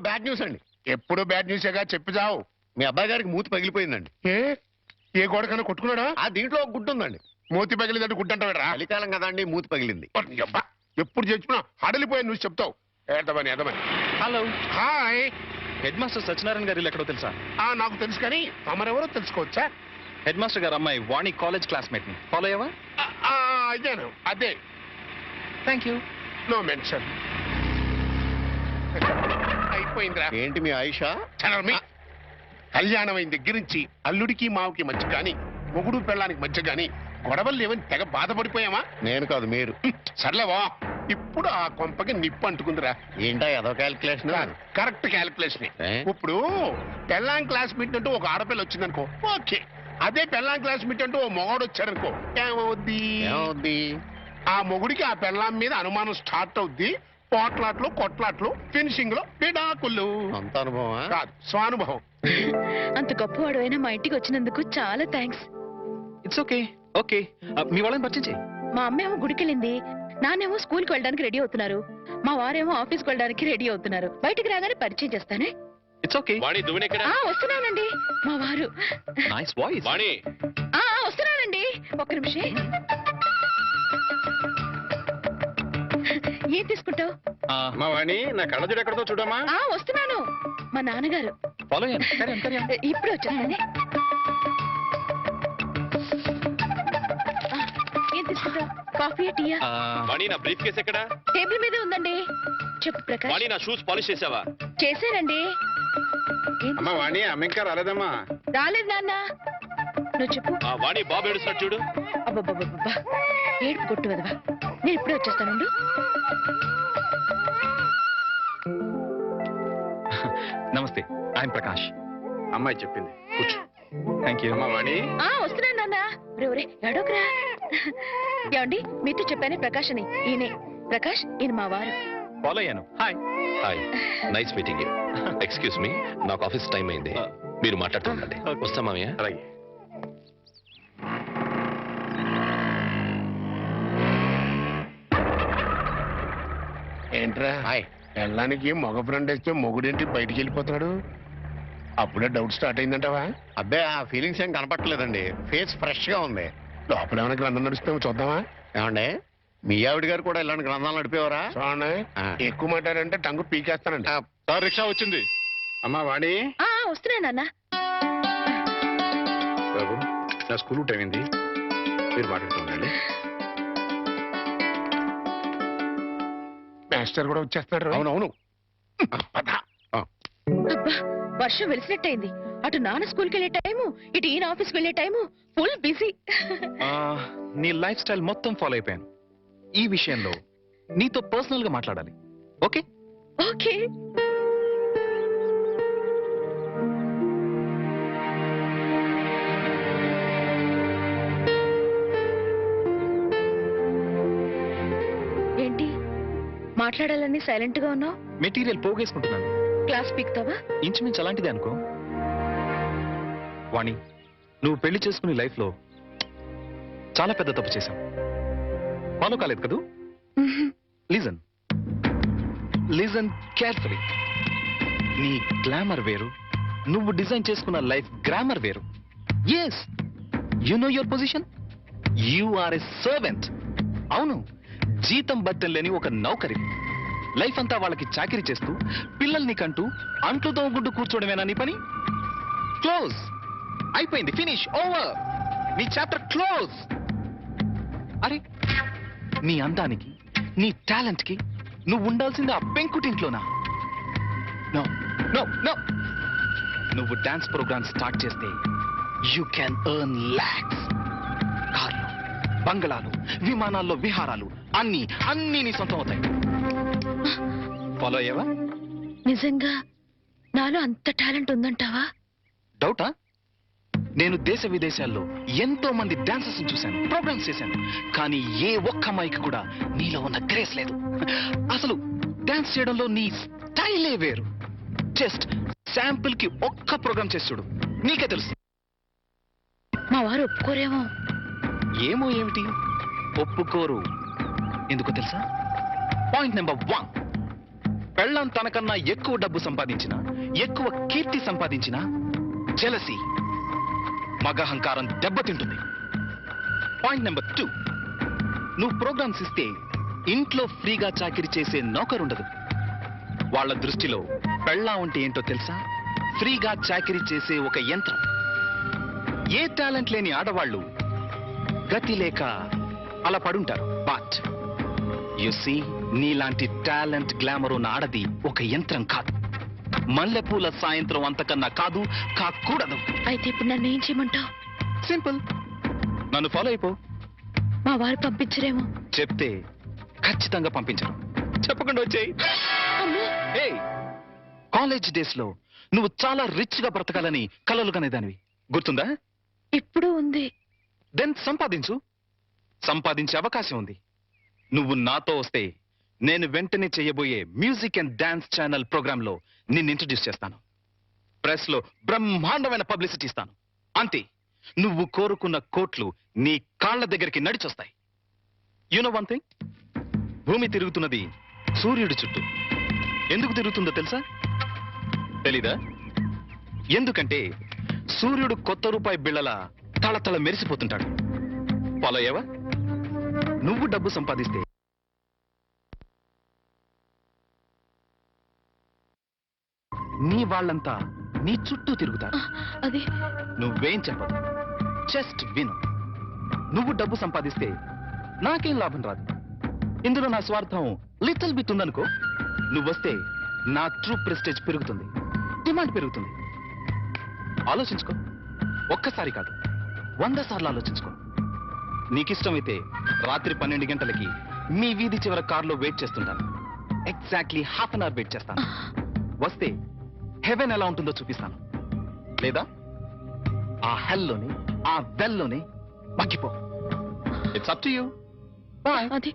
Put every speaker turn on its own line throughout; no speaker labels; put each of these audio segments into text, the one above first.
Bad news అండి.
ఎప్పుడు bad న్యూసేగా చెప్పి చావు.
మీ అబ్బాయి గారికి మూతి పగిలిపోయిందండి.
ఏ గోడకన్నా కొట్టుకున్నాడా?
ఆ దీంట్లో ఒక గుడ్డు ఉందండి.
మూతి పగిలిందంటే గుడ్డంటావేరా?
చలికాలం కదా అండి, మూతి పగిలింది.
ఎప్పుడు చెప్పినా హడలిపోయి నువ్వు చెప్తావు. ఏదమని
hello,
hi.
Head master Satyanarayana గారు ఎక్కడో తెలుసా?
నాకు తెలుసు కానీ తమరెవరో తెలుసుకోవచ్చా?
హెడ్ మాస్టర్ గారు అమ్మాయి వాణి కాలేజ్ క్లాస్మేట్ ని ఫాలో అయ్యావా?
అయ్యాను. అదే.
Thank you.
No mention. అయిపోయిందిరా.
ఏంటి మీ ఆయుష?
కళ్యాణం అయిన దగ్గర నుంచి అల్లుడికి మావుకి మధ్య గాని, మొగుడు పెళ్ళానికి మధ్య గాని గొడవలు లేవని తెగ బాధపడిపోయామా?
నేను కాదు, మీరు.
సర్లేవా, ఇప్పుడు ఆ కొంపకి నిప్పు అంటుకుందిరా.
ఏంటా ఏదో క్యాల్కులేషన్?
Correct calculation. ఇప్పుడు పెళ్ళాం క్లాస్ మీట్ అంటూ ఒక ఆడపిల్ల వచ్చిందనుకో, ఓకే. అదే పెళ్ళాం క్లాస్ మీట్ అంటూ ఓ మొగాడు వచ్చాడనుకో, ఏమవుద్ది? ఆ మొగుడికి ఆ పెళ్ళాం మీద అనుమానం స్టార్ట్ అవుద్ది. పోట్లాట్లు, కొట్లాట్లు, ఫినిషింగ్ లో విడాకులు.
అంత అనుభవం
కాదు, స్వానుభవం.
అంత గొప్పవాడు అయినా మా ఇంటికి వచ్చినందుకు చాలా థ్యాంక్స్.
It's okay. ఓకే, మీ వాళ్ళని పరిచయం చేయి.
మా అమ్మేమో గుడికెళ్ళింది, నాన్నేమో స్కూల్కి వెళ్ళడానికి రెడీ అవుతున్నారు, మా వారేమో ఆఫీస్కి వెళ్ళడానికి రెడీ అవుతున్నారు. బయటికి రాగానే పరిచయం చేస్తానే.
It's okay.
వస్తున్నానండి. మా వారు.
Nice voice.
వస్తున్నానండి, ఒక్క నిమిషం. ఏం తీసుకుంటావు?
మా వాణి, నా కళ్ళజోడు ఎక్కడతో చూడమ్మా.
వస్తున్నాను. మా నాన్నగారు.
ఫాలో అయ్యాను.
ఇప్పుడు వచ్చేస్తానే. ఏం తీసుకుంటావు? కాఫీ, టీయా?
వాణి, నా బ్రీఫ్ కేస్ ఎక్కడ?
టేబుల్ మీదే ఉందండి. చెప్పు ప్రకాష్.
వాణి, నా షూస్ పాలిష్ చేసావా?
చేశానండి.
అమ్మా వాణి, అమ్మ ఇంకా రాలేదమ్మా.
రాలేదు నాన్న. నువ్వు చెప్పు.
వాణి, బాబు ఏడుస్తాడు చూడు.
అబ్బబ్బబ్బబ్బా, ఏడుపు కొట్టువదవా. నేను ఇప్పుడే వచ్చేస్తానండు.
నమస్తే, ఐఎమ్ ప్రకాష్. అమ్మాయి చెప్పింది, కూర్చో. Thank you. అమ్మా వాణి.
వస్తున్నాను నాన్న. రే ఎడోకరా. ఏమండి, మీతో చెప్పానే ప్రకాష్ అని. ఈయనే ప్రకాష్, ఈయన మా వారు.
ఫాలో అయ్యాను. Hi.
Hi, nice meeting you. Excuse me, నాకు ఆఫీస్ టైం అయింది, మీరు మాట్లాడుతుండండి. వస్తా మామయ్య.
అలాగే.
ఏంట్రా పెళ్ళానికి మగ ఫ్రెండ్ వేస్తే మొగుడేంటి బయటికి వెళ్ళిపోతున్నాడు? అప్పుడే డౌట్ స్టార్ట్ అయిందంటావా?
అబ్బే, ఆ ఫీలింగ్స్ ఏం కనపట్లేదండి. ఫేస్ ఫ్రెష్ గా ఉంది.
లోపల ఏమైనా గ్రంథం నడుస్తామో చూద్దామా?
ఏమండే, మీ ఆవిడ గారు కూడా ఇలాంటి గ్రంథాలు నడిపేవారా?
చూడండి, ఎక్కువ మాట్లాడంటే టంగు పీకేస్తానండి.
సార్, రిక్షా వచ్చింది. అమ్మా వాణి.
వస్తున్నా నాన్న.
బాబు, నా స్కూల్ టైం అయింది, మీరు మాట్లాడుతుండండి.
మాస్టర్ కూడా వచ్చేస్తున్నాడు.
అవునవును.
అబ్బా, వర్షం వెలిసినట్టయింది. అటు నాన్న స్కూల్కి వెళ్ళే టైము, ఇటు ఈయన ఆఫీస్కి వెళ్ళే టైము. Full busy.
నీ లైఫ్ స్టైల్ మొత్తం ఫాలో అయిపోయాను. ఈ విషయంలో నీతో పర్సనల్ గా మాట్లాడాలి. ఓకే?
ఓకే. ఏంటి మాట్లాడాలని సైలెంట్ గా ఉన్నావు?
మెటీరియల్ పోగేసుకుంటున్నాను.
క్లాస్ పీక్తావా?
ఇంచుమించు అలాంటిదే అనుకో. వాణి, నువ్వు పెళ్లి చేసుకునే లైఫ్ లో చాలా పెద్ద తప్పు చేశావు. ఫాలో కాలేదు కదూ? Listen listen carefully. నీ గ్లామర్ వేరు, నువ్వు డిజైన్ చేసుకున్న లైఫ్ గ్రామర్ వేరు. Yes, you know your position. You are a servant. అవును, జీతం బట్టం లేని ఒక నౌకరి. లైఫ్ అంతా వాళ్ళకి చాకరీ చేస్తూ పిల్లల్ని కంటూ అంట్లు తోముకుంటూ కూర్చోవడమేనా నీ పని? క్లోజ్. అయిపోయింది, ఫినిష్, ఓవర్. నీ చాప్టర్ క్లోజ్. అరే, నీ అందానికి, నీ టాలెంట్ కి నువ్వు ఉండాల్సింది ఆ పెంకుటింట్లోనా? No no no. నువ్వు డాన్స్ ప్రోగ్రామ్ స్టార్ట్ చేస్తే యూ క్యాన్ ఎర్న్ లాక్స్. కార్లు, బంగళాలు, విమానాల్లో విహారాలు, అన్ని అన్ని నీ సొంతం అవుతాయి. ఫాలో అయ్యావా?
నిజంగా నాలో అంత టాలెంట్ ఉందంటావా?
డౌటా? నేను దేశ విదేశాల్లో ఎంతో మంది డాన్సర్స్ చూశాను, ప్రోగ్రామ్స్ చేశాను, కానీ ఏ ఒక్క అమ్మాయికి కూడా నీలో ఉన్న గ్రేస్ లేదు. అసలు డాన్స్ చేయడంలో నీ స్టైలే వేరు. జస్ట్ శాంపుల్ కి ఒక్క ప్రోగ్రామ్ చేసి చూడు, నీకే తెలుసు.
మా వారు ఒప్పుకోరేమో.
ఏమో ఏమిటి, ఒప్పుకోరు. ఎందుకో తెలుసా? పాయింట్ నెంబర్ 1, పెళ్ళాం తనకన్నా ఎక్కువ డబ్బు సంపాదించిన, ఎక్కువ కీర్తి సంపాదించిన జెలసీ మగహంకారం దెబ్బతింటుంది. పాయింట్ నెంబర్ 2, నువ్వు ప్రోగ్రామ్స్ ఇస్తే ఇంట్లో ఫ్రీగా చాకిరి చేసే నౌకరుండదు. వాళ్ళ దృష్టిలో పెళ్ళాం అంటే ఏంటో తెలుసా? ఫ్రీగా చాకిరి చేసే ఒక యంత్రం. ఏ టాలెంట్ లేని ఆడవాళ్ళు గతి లేక అలా పడుంటారు. బట్ యు సీ, నీలాంటి టాలెంట్ గ్లామర్ ఉన్న ఆడది ఒక యంత్రం కాదు. మల్లెపూల సాయంత్రం అంతకన్నా కాదు, కాకూడదు.
అయితే ఇప్పుడు నన్ను ఏం చేయమంటావు?
సింపుల్, నన్ను ఫాలో అయిపో.
మా వారు పంపించరేమో.
చెప్తే ఖచ్చితంగా పంపించరు. చెప్పకుండా వచ్చేయి.
అమ్మో,
కాలేజ్ డేస్ లో నువ్వు చాలా రిచ్ గా బ్రతకాలని కలలు కనేదానివి, గుర్తుందా?
ఇప్పుడు ఉంది.
దెన్ సంపాదించు. సంపాదించే అవకాశం ఉంది. నువ్వు నాతో వస్తే నేను వెంటనే చేయబోయే music and dance channel programme లో నిన్ను ఇంట్రడ్యూస్ చేస్తాను. ప్రెస్ లో బ్రహ్మాండమైన పబ్లిసిటీ ఇస్తాను. అంతే, నువ్వు కోరుకున్న కోట్లు నీ కాళ్ల దగ్గరికి నడిచొస్తాయి. యు నో వన్ థింగ్, భూమి తిరుగుతున్నది సూర్యుడి చుట్టూ. ఎందుకు తిరుగుతుందో తెలుసా? తెలీదా? ఎందుకంటే సూర్యుడు కొత్త రూపాయి బిళ్ళల తళతళ మెరిసిపోతుంటాడు. ఫాలో అయ్యావా? నువ్వు డబ్బు సంపాదిస్తే నీ వాళ్ళంతా నీ చుట్టూ తిరుగుతారు.
అది
నువ్వేం చెప్పదు, జస్ట్ విను. నువ్వు డబ్బు సంపాదిస్తే నాకేం లాభం రాదు. ఇందులో నా స్వార్థం లిటిల్ బిట్ ఉందనుకో. నువ్వొస్తే నా ట్రూ ప్రెస్టేజ్ పెరుగుతుంది, డిమాండ్ పెరుగుతుంది. ఆలోచించుకో. ఒక్కసారి కాదు, 100 సార్లు ఆలోచించుకో. నీకిష్టమైతే రాత్రి 12 గంటలకి మీ వీధి చివర కారులో వెయిట్ చేస్తుంటాను. Exactly half an hour wait చేస్తాను. వస్తే హెవెన్ ఎలా ఉంటుందో చూపిస్తాను. లేదా ఆ హెల్లోనే, ఆ వెల్లోనే మగ్గిపో. It's up to you. Bye.
అది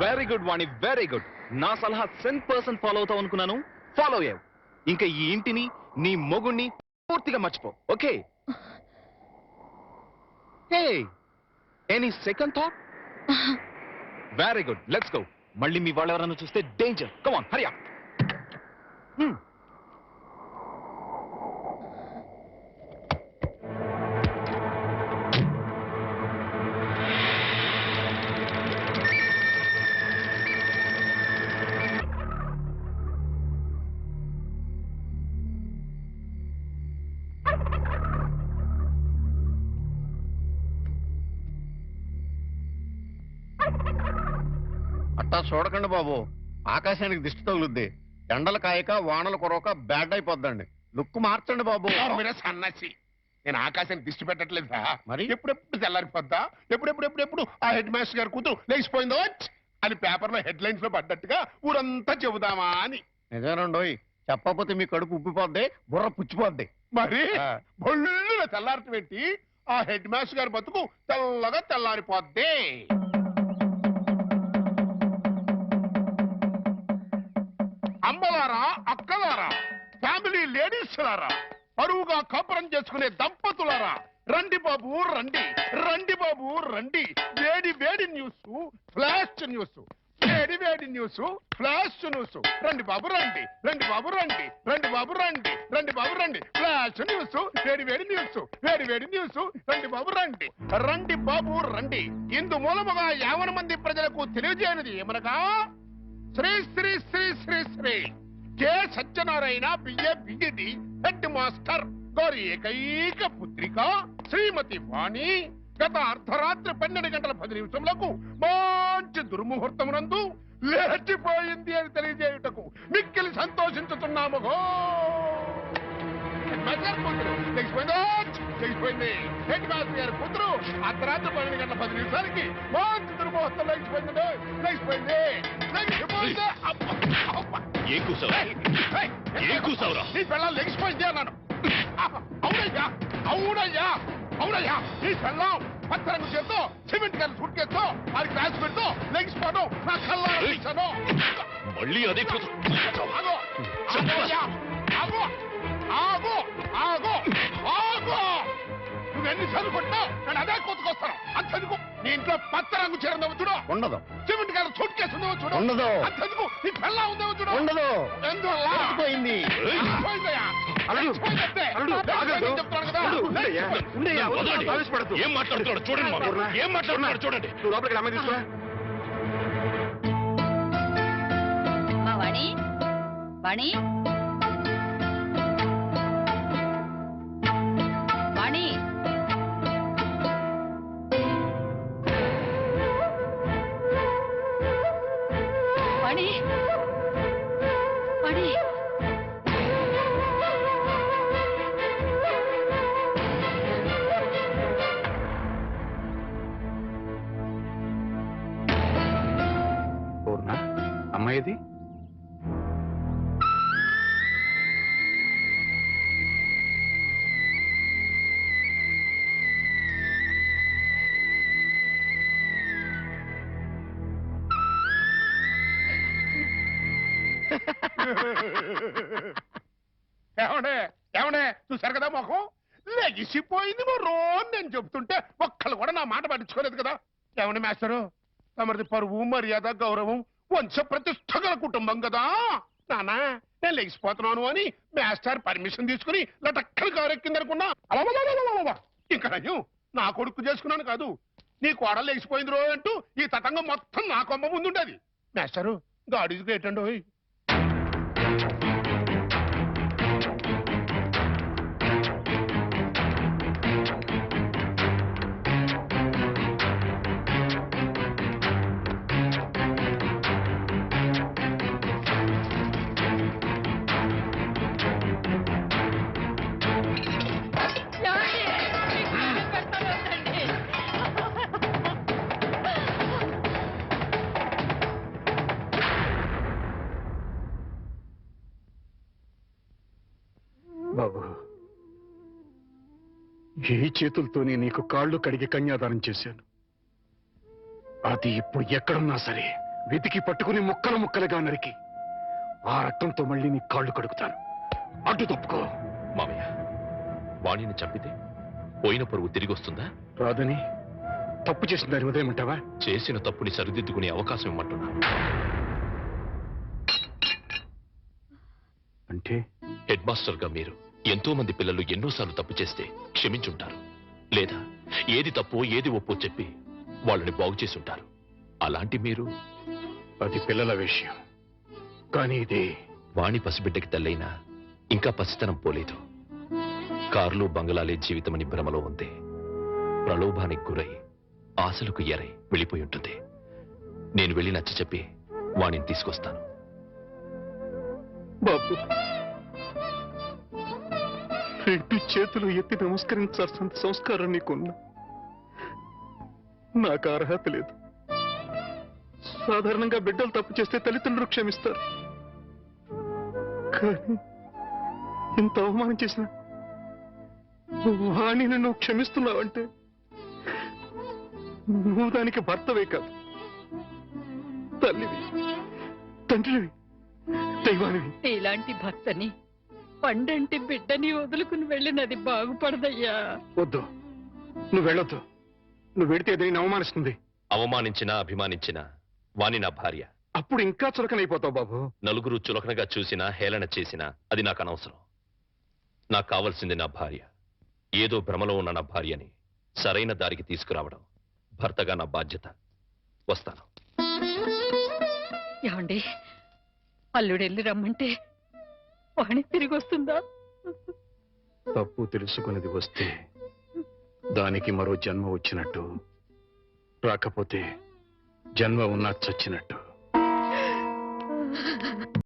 very good Vani, very good. నా సలహా 100% ఫాలో అవుతావు అనుకున్నాను. ఫాలో అయ్యావు. ఇంకా ఈ ఇంటిని, నీ మొగుణ్ణి పూర్తిగా మర్చిపో. Okay? Hey, any second thought? Very good, let's go. మళ్ళీ మీ వాళ్ళు ఎవరైనా చూస్తే danger. Come on, Hari up.
అట్టా చూడకండి బాబు, ఆకాశానికి దిష్టి తగులుద్ది. ఎండలు కాయక వానలు కొరవక బ్యాడ్ అయిపోద్దండి. లుక్ మార్చండి బాబు.
మీరే సన్నాసి, నేను ఆకాశానికి దిష్టి పెట్టట్లేదా?
మరి?
ఎప్పుడెప్పుడు తెల్లారిపోద్దా? ఎప్పుడెప్పుడు ఆ హెడ్ మాస్టర్ గారు కూతురు లేచిపోయిందో అని పేపర్లో హెడ్ లైన్స్ లో పడ్డట్టుగా ఊరంతా చెబుదామా అని.
నిజానండోయ్, చెప్పకపోతే మీ కడుపు ఉబ్బిపోద్ది, బుర్ర పుచ్చిపోద్ది.
మరి
ఆ.
బొల్లు తెల్లారట పెట్టి ఆ హెడ్ మాస్టర్ గారి బతుకు తెల్లగా తెల్లారిపోద్ది. అమ్మలారా, అక్కలారా, ఫ్యామిలీ లేడీస్ లారా, పరువుగా కాపురం చేసుకునే దంపతులారా, రండి బాబు రండి, రండి బాబు రండి. వేడి వేడి న్యూస్, ఫ్లాష్ న్యూస్, వేడి వేడి న్యూస్, ఫ్లాష్ న్యూస్. రండి బాబు రండి, రండి బాబు రండి, రండి బాబు రండి, రండి బాబు రండి. ఫ్లాష్ న్యూస్, వేడి వేడి న్యూస్, వేడి వేడి న్యూస్. రండి బాబు రండి, రండి బాబు రండి. ఇందు మూలముగా 50 మంది ప్రజలకు తెలియజేయనిది ఏమనగా, Shri Shri Shri Shri Shri K Satyanarayana BA BEd head master గారి ఏకైక పుత్రిక శ్రీమతి వాణి గత అర్ధరాత్రి 12 గంటల 10 నిమిషములకు మంచి దుర్ముహూర్తమునందు లేచిపోయింది అని తెలియజేయుటకు మిక్కిలి సంతోషించుతున్నాము. లేచిపోయింది హెడ్ మాస్టర్ గారి కూతురు అర్ధరాత్రి 12 గంటల 10 నిమిషాలకి మంచి దుర్ముహూర్తం లేచిపోయింది. లేచిపోయింది. నీ పిల్లలు లెగిసిపోయింది అన్నాను. అవునయ్యా, అవునయ్యా, అవునయ్యా. నీ పిల్లం పచ్చరంగు చేత్తో సిమెంట్ గారి సూట్ కేసుతో అది క్లాస్ పెడుతూ లెగిసిపోవడం నా కళ్ళాను.
మళ్ళీ అదే
ఆగో, ఆగోయ్యా, ఆగో, ఆగో, ఆగో, ఆగో. నువ్వెన్నిసార్లు కొట్టినా నేను అదే కొట్టుకొస్తాను. అంతెందుకు నీ ఇంట్లో పచ్చ రంగు చీర ఉందేమో చూడు,
ఉండదు.
సిమెంట్ గారి సూట్ కేసు ఉందేమో చూడు,
ఉండదు.
అంతెందుకు నీ పిల్ల ఉందేమో చూడు,
ఉండదు.
ఎందువల్ల
పోయింది.
పోయిందయ్యా.
అల్లుడు,
పోయిందంటే.
అల్లుడు, ఆగదు.
చెప్తున్నాను కదా.
అల్లుడు, ఉండయ్యా, ఉండయ్యా,
వదలండి.
ఆవేశపడద్దు.
ఏం మాట్లాడుతున్నాడు చూడండి మామ. ఏం మాట్లాడుతున్నాడు చూడండి.
నువ్వు లోపలికి అమ్మాయి తీసుకురా.
మా వాణి, వాణి, వాణి. వాణి, వాణి.
పూర్ణ, అమ్మాయిది
ఏమండే, ఏమండే, చూశారు కదా మొఖం లెగిసిపోయింది మరో నేను చెప్తుంటే ఒక్కళ్ళు కూడా నా మాట పట్టించుకోలేదు కదా. ఏమండి మాస్టరు, తమరిది పరువు మర్యాద గౌరవం వంశ ప్రతిష్ట గల కుటుంబం కదా. నానా నేను లెగిసిపోతున్నాను అని మాస్టర్ పర్మిషన్ తీసుకుని లటక్కలు కారెక్కిందనుకున్నా. ఇంకా నయ్యం నా కొడుకు చేసుకున్నాను కాదు, నీ కోడలు లెగిసిపోయింది రో అంటూ ఈ తతంగం మొత్తం నా కొమ్మ ముందుండేది. మాస్టరు గాడీకి ఏంటండో.
బాబు, ఏ చేతులతోనే నీకు కాళ్ళు కడిగి కన్యాదానం చేశాను. అది ఇప్పుడు ఎక్కడున్నా సరే వెతికి పట్టుకుని ముక్కలు ముక్కలుగా నరికి ఆ రక్తంతో మళ్ళీ నీ కాళ్ళు కడుగుతాను. అడ్డు తప్పుకో.
మామయ్య, వాణిని చంపితే పోయిన పరువు తిరిగి వస్తుందా?
రాదని తప్పు చేసిన దాని ఉదయమంటావా?
చేసిన తప్పుని సరిదిద్దుకునే అవకాశం ఇమ్మంటున్నా.
అంటే
హెడ్ మాస్టర్ గా మీరు ఎంతో మంది పిల్లలు ఎన్నోసార్లు తప్పు చేస్తే క్షమించుంటారు, లేదా ఏది తప్పో ఏది ఒప్పో చెప్పి వాళ్ళని బాగు చేసి ఉంటారు. అలాంటి మీరు
అది పిల్లల విషయం, కానీ ఇది
వాణి పసిబిడ్డకి తల్లైనా ఇంకా పసితనం పోలేదు. కార్లు బంగళాలే జీవితమని భ్రమలో ఉంది. ప్రలోభానికి గురై ఆశలకు ఎరై వెళ్ళిపోయి ఉంటుంది. నేను వెళ్ళి నచ్చ చెప్పి వాణిని తీసుకొస్తాను.
బాబు, రెండు చేతులు ఎత్తి నమస్కరించాల్సినంత సంస్కారం నీకున్నా నాకు అర్హత లేదు. సాధారణంగా బిడ్డలు తప్పు చేస్తే తల్లిదండ్రులు క్షమిస్తారు, కానీ ఇంత అవమానం చేసిన వాణిని నువ్వు క్షమిస్తున్నావంటే నువ్వు దానికి భర్తవే కాదు, తల్లివి, తండ్రివి, దైవానివి.
ఇలాంటి భర్తని పండంటి బిడ్డని వదులుకుని వెళ్ళినది బాగుపడదయ్యా.
వద్దు, నువ్వు వెళ్ళొద్దు. నువ్వు వెడితే ఏదైనా అవమానిస్తుంది.
అవమానించినా అభిమానించినా వాణి నా భార్య.
అప్పుడు ఇంకా చులకనైపోతావు బాబు.
నలుగురు చులకనగా చూసినా హేళన చేసినా అది నాకు అనవసరం. నాకు కావాల్సింది నా భార్య. ఏదో భ్రమలో ఉన్న నా భార్యని సరైన దారికి తీసుకురావడం భర్తగా నా బాధ్యత. వస్తాను.
ఏమండి, అల్లుడెళ్ళి రమ్మంటే వాణి తిరిగి వస్తుందా?
తప్పు తెలుసుకున్నది వస్తే దానికి మరో జన్మ వచ్చినట్టు, రాకపోతే జన్మ ఉన్నా చచ్చినట్టు.